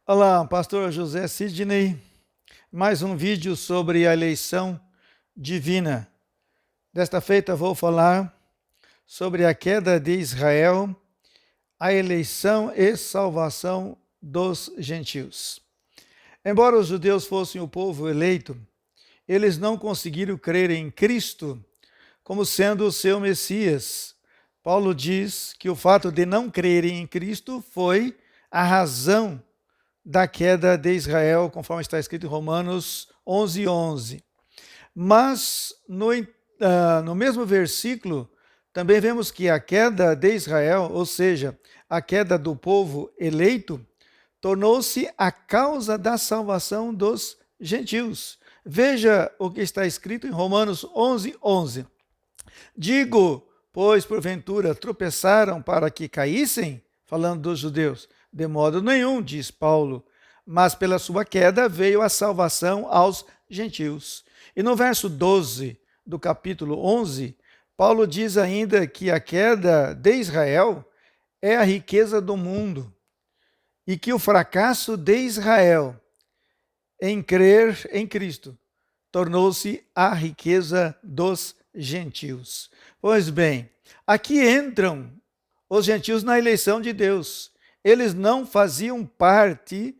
Olá, pastor José Sidney. Mais um vídeo sobre a eleição divina. Desta feita vou falar sobre a queda de Israel, a eleição e salvação dos gentios. Embora os judeus fossem o povo eleito, eles não conseguiram crer em Cristo como sendo o seu Messias. Paulo diz que o fato de não crerem em Cristo foi a razão da queda de Israel, conforme está escrito em Romanos 11:11. Mas no mesmo versículo, também vemos que a queda de Israel, ou seja, a queda do povo eleito, tornou-se a causa da salvação dos gentios. Veja o que está escrito em Romanos 11:11. Digo, pois porventura tropeçaram para que caíssem, falando dos judeus. De modo nenhum, diz Paulo, mas pela sua queda veio a salvação aos gentios. E no verso 12 do capítulo 11, Paulo diz ainda que a queda de Israel é a riqueza do mundo e que o fracasso de Israel em crer em Cristo tornou-se a riqueza dos gentios. Pois bem, aqui entram os gentios na eleição de Deus. Eles não faziam parte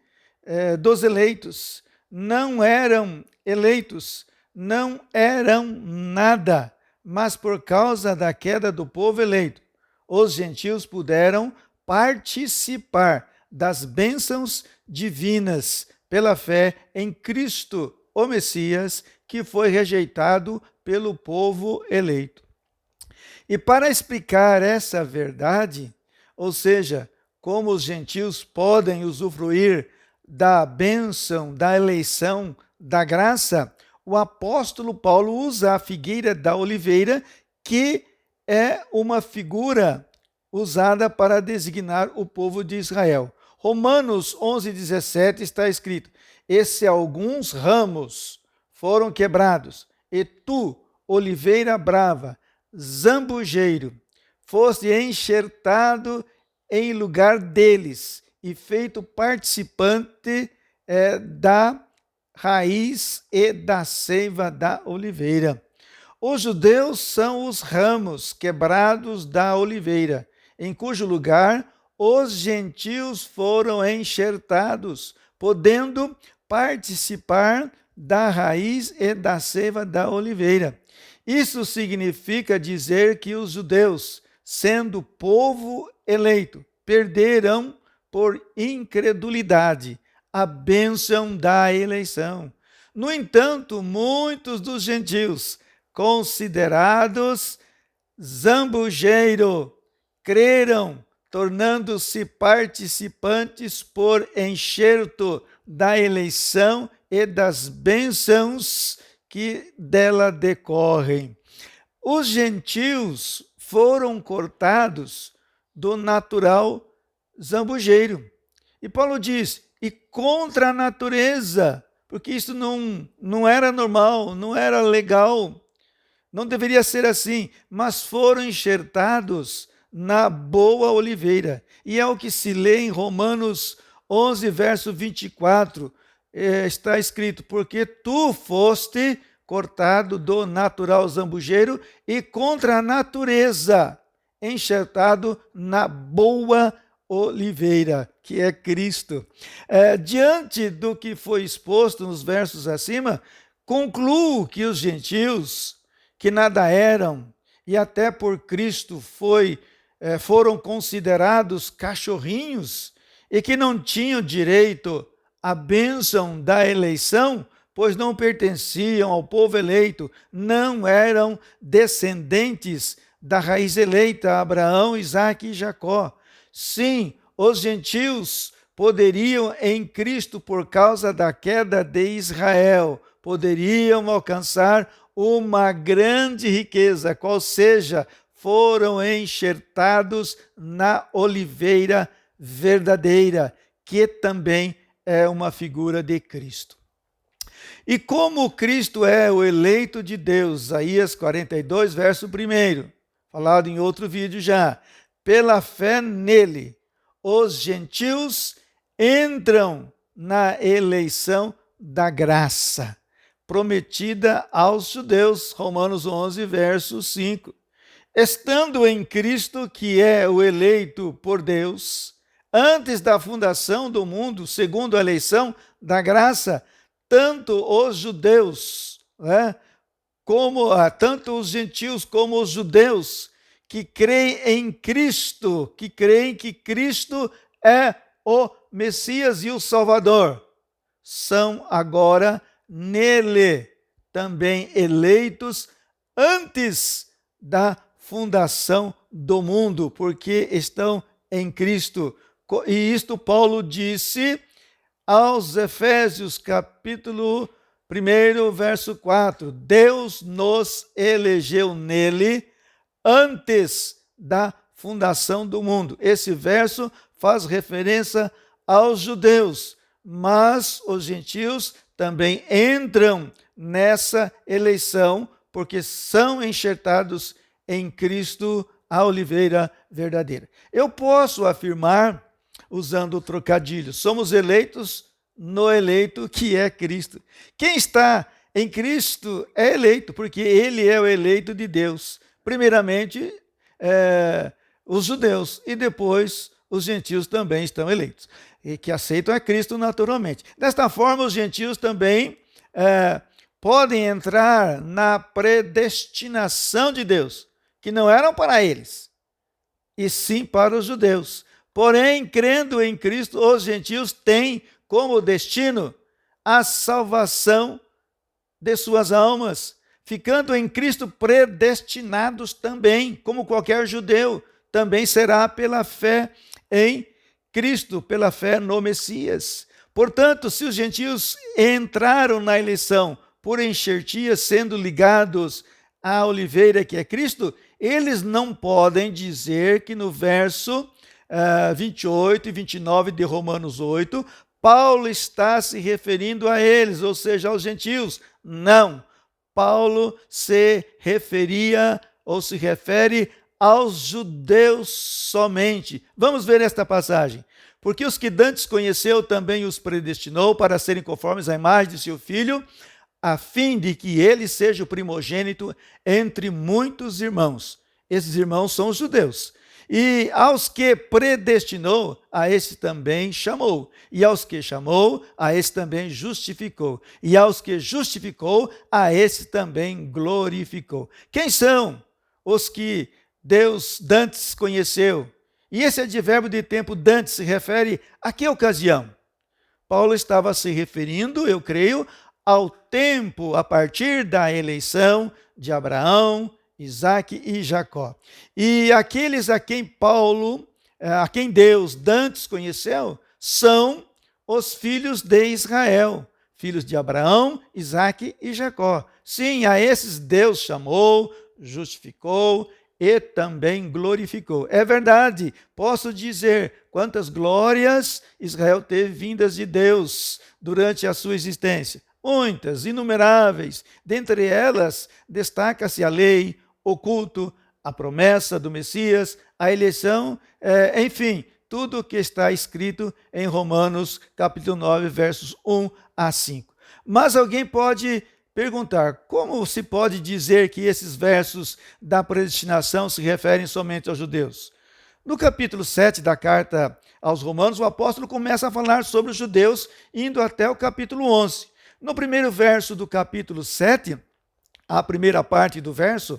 dos eleitos, não eram eleitos, não eram nada, mas por causa da queda do povo eleito, os gentios puderam participar das bênçãos divinas pela fé em Cristo, o Messias, que foi rejeitado pelo povo eleito. E para explicar essa verdade, ou seja, como os gentios podem usufruir da bênção, da eleição, da graça, o apóstolo Paulo usa a figueira da oliveira, que é uma figura usada para designar o povo de Israel. Romanos 11:17 está escrito: e se alguns ramos foram quebrados, e tu, oliveira brava, zambujeiro, foste enxertado em lugar deles e feito participante da raiz e da seiva da oliveira. Os judeus são os ramos quebrados da oliveira, em cujo lugar os gentios foram enxertados, podendo participar da raiz e da seiva da oliveira. Isso significa dizer que os judeus, sendo povo eleito, perderão por incredulidade a bênção da eleição. No entanto, muitos dos gentios, considerados zambujeiro, creram, tornando-se participantes por enxerto da eleição e das bênçãos que dela decorrem. Os gentios foram cortados do natural zambujeiro. E Paulo diz, e contra a natureza, porque isso não era normal, não era legal, não deveria ser assim, mas foram enxertados na boa oliveira. E é o que se lê em Romanos 11, verso 24, está escrito, porque tu foste cortado do natural zambujeiro e contra a natureza, enxertado na boa oliveira, que é Cristo. Diante do que foi exposto nos versos acima, concluo que os gentios, que nada eram, e até por Cristo foram considerados cachorrinhos, e que não tinham direito à bênção da eleição, pois não pertenciam ao povo eleito, não eram descendentes da raiz eleita, Abraão, Isaque e Jacó. Sim, os gentios poderiam em Cristo, por causa da queda de Israel, poderiam alcançar uma grande riqueza, qual seja, foram enxertados na oliveira verdadeira, que também é uma figura de Cristo. E como Cristo é o eleito de Deus, Isaías 42, verso 1, falado em outro vídeo já, pela fé nele, os gentios entram na eleição da graça prometida aos judeus, Romanos 11, verso 5. Estando em Cristo, que é o eleito por Deus, antes da fundação do mundo, segundo a eleição da graça, tanto os judeus, tanto os gentios como os judeus, que creem em Cristo, que creem que Cristo é o Messias e o Salvador, são agora nele também eleitos antes da fundação do mundo, porque estão em Cristo. E isto Paulo disse aos Efésios, capítulo 1, verso 4. Deus nos elegeu nele antes da fundação do mundo. Esse verso faz referência aos judeus, mas os gentios também entram nessa eleição, porque são enxertados em Cristo, a oliveira verdadeira. Eu posso afirmar, usando o trocadilho, somos eleitos no eleito que é Cristo. Quem está em Cristo é eleito, porque ele é o eleito de Deus. Primeiramente, os judeus, e depois os gentios também estão eleitos, e que aceitam a Cristo naturalmente. Desta forma, os gentios também podem entrar na predestinação de Deus, que não eram para eles, e sim para os judeus. Porém, crendo em Cristo, os gentios têm como destino a salvação de suas almas, ficando em Cristo predestinados também, como qualquer judeu, também será pela fé em Cristo, pela fé no Messias. Portanto, se os gentios entraram na eleição por enxertia, sendo ligados à oliveira que é Cristo, eles não podem dizer que no verso 28 e 29 de Romanos 8, Paulo está se referindo a eles, ou seja, aos gentios. Não, Paulo se referia ou se refere aos judeus somente. Vamos ver esta passagem. Porque os que dantes conheceu também os predestinou para serem conformes à imagem de seu Filho, a fim de que ele seja o primogênito entre muitos irmãos. Esses irmãos são os judeus. E aos que predestinou, a esse também chamou. E aos que chamou, a esse também justificou. E aos que justificou, a esse também glorificou. Quem são os que Deus dantes conheceu? E esse advérbio de tempo dantes se refere a que ocasião? Paulo estava se referindo, eu creio, ao tempo a partir da eleição de Abraão, Isaque e Jacó. E aqueles a quem Deus dantes conheceu, são os filhos de Israel, filhos de Abraão, Isaque e Jacó. Sim, a esses Deus chamou, justificou e também glorificou. É verdade, posso dizer quantas glórias Israel teve vindas de Deus durante a sua existência. Muitas, inumeráveis. Dentre elas, destaca-se a lei, o culto, a promessa do Messias, a eleição, enfim, tudo o que está escrito em Romanos, capítulo 9, versos 1 a 5. Mas alguém pode perguntar, como se pode dizer que esses versos da predestinação se referem somente aos judeus? No capítulo 7 da carta aos Romanos, o apóstolo começa a falar sobre os judeus, indo até o capítulo 11. No primeiro verso do capítulo 7, a primeira parte do verso,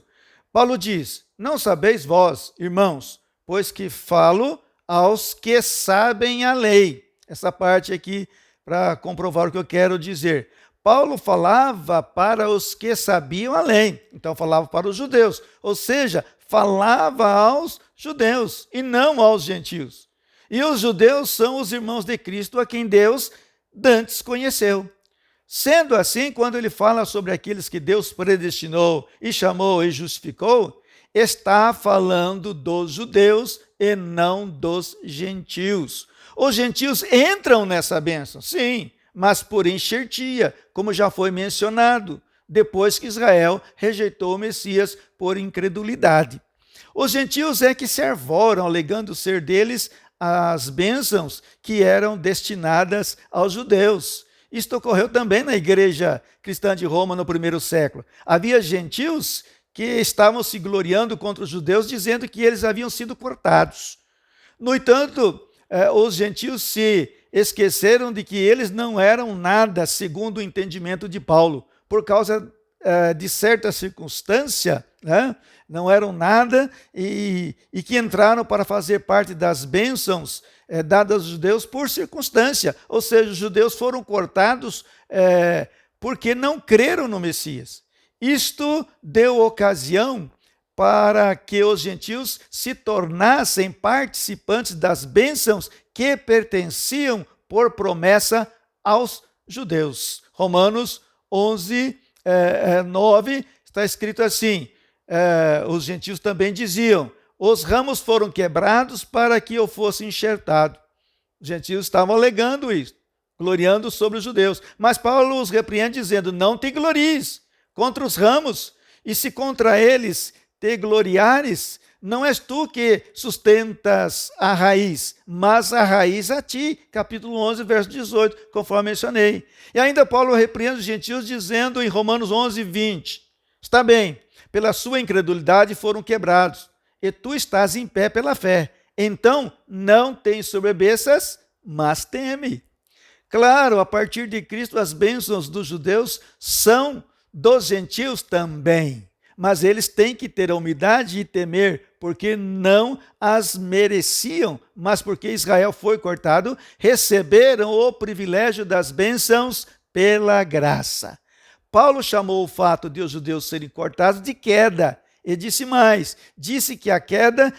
Paulo diz: não sabeis vós, irmãos, pois que falo aos que sabem a lei. Essa parte aqui, para comprovar o que eu quero dizer. Paulo falava para os que sabiam a lei, então falava para os judeus, ou seja, falava aos judeus e não aos gentios. E os judeus são os irmãos de Cristo a quem Deus dantes conheceu. Sendo assim, quando ele fala sobre aqueles que Deus predestinou e chamou e justificou, está falando dos judeus e não dos gentios. Os gentios entram nessa bênção, sim, mas por enxertia, como já foi mencionado, depois que Israel rejeitou o Messias por incredulidade. Os gentios é que se arvoram, alegando ser deles as bênçãos que eram destinadas aos judeus. Isto ocorreu também na igreja cristã de Roma no primeiro século. Havia gentios que estavam se gloriando contra os judeus, dizendo que eles haviam sido cortados. No entanto, os gentios se esqueceram de que eles não eram nada, segundo o entendimento de Paulo, por causa de certa circunstância, né? Não eram nada e que entraram para fazer parte das bênçãos dadas aos judeus por circunstância, ou seja, os judeus foram cortados porque não creram no Messias. Isto deu ocasião para que os gentios se tornassem participantes das bênçãos que pertenciam por promessa aos judeus. Romanos 11, 9, está escrito assim, os gentios também diziam, os ramos foram quebrados para que eu fosse enxertado. Os gentios estavam alegando isso, gloriando sobre os judeus. Mas Paulo os repreende dizendo, não te glories contra os ramos, e se contra eles te gloriares, não és tu que sustentas a raiz, mas a raiz a ti. Capítulo 11, verso 18, conforme mencionei. E ainda Paulo repreende os gentios dizendo em Romanos 11, 20, está bem, pela sua incredulidade foram quebrados, e tu estás em pé pela fé. Então, não te ensoberbeças, mas teme. Claro, a partir de Cristo, as bênçãos dos judeus são dos gentios também. Mas eles têm que ter a humildade e temer, porque não as mereciam, mas porque Israel foi cortado, receberam o privilégio das bênçãos pela graça. Paulo chamou o fato de os judeus serem cortados de queda, e disse mais, disse que a queda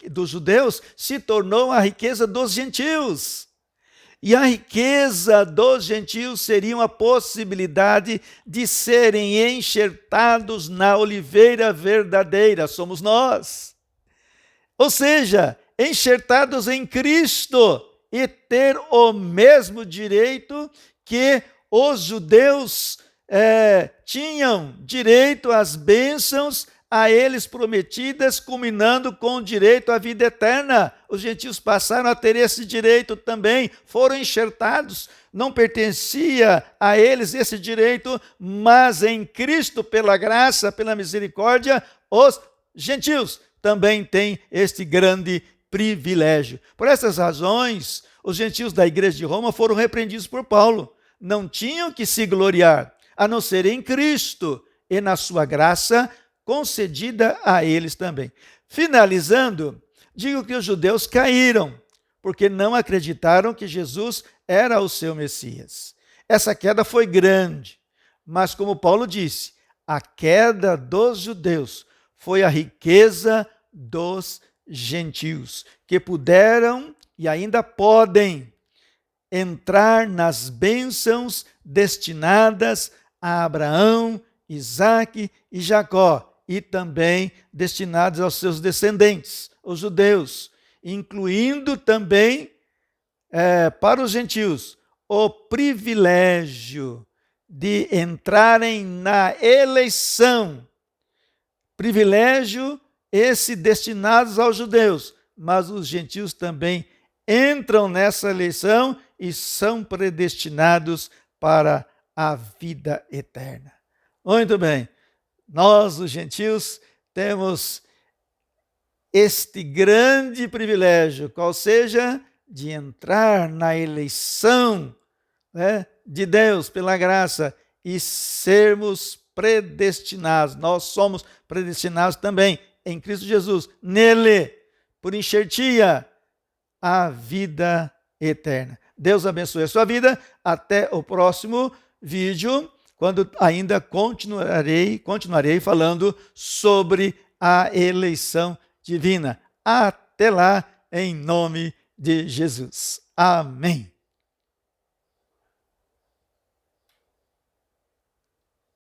dos judeus se tornou a riqueza dos gentios. E a riqueza dos gentios seria a possibilidade de serem enxertados na oliveira verdadeira, somos nós. Ou seja, enxertados em Cristo e ter o mesmo direito que os judeus tinham direito às bênçãos a eles prometidas, culminando com o direito à vida eterna. Os gentios passaram a ter esse direito também, foram enxertados, não pertencia a eles esse direito, mas em Cristo, pela graça, pela misericórdia, os gentios também têm este grande privilégio. Por essas razões, os gentios da igreja de Roma foram repreendidos por Paulo. Não tinham que se gloriar, a não ser em Cristo e na sua graça concedida a eles também. Finalizando, digo que os judeus caíram, porque não acreditaram que Jesus era o seu Messias. Essa queda foi grande, mas como Paulo disse, a queda dos judeus foi a riqueza dos gentios, que puderam e ainda podem entrar nas bênçãos destinadas a Abraão, Isaque e Jacó, e também destinados aos seus descendentes, os judeus, incluindo também para os gentios o privilégio de entrarem na eleição. Privilégio esse destinados aos judeus, mas os gentios também entram nessa eleição e são predestinados para a vida eterna. Muito bem, nós, os gentios, temos este grande privilégio, qual seja, de entrar na eleição, né, de Deus pela graça e sermos predestinados. Nós somos predestinados também em Cristo Jesus, nele, por enxertia, a vida eterna. Deus abençoe a sua vida. Até o próximo vídeo, quando ainda continuarei falando sobre a eleição divina. Até lá, em nome de Jesus. Amém.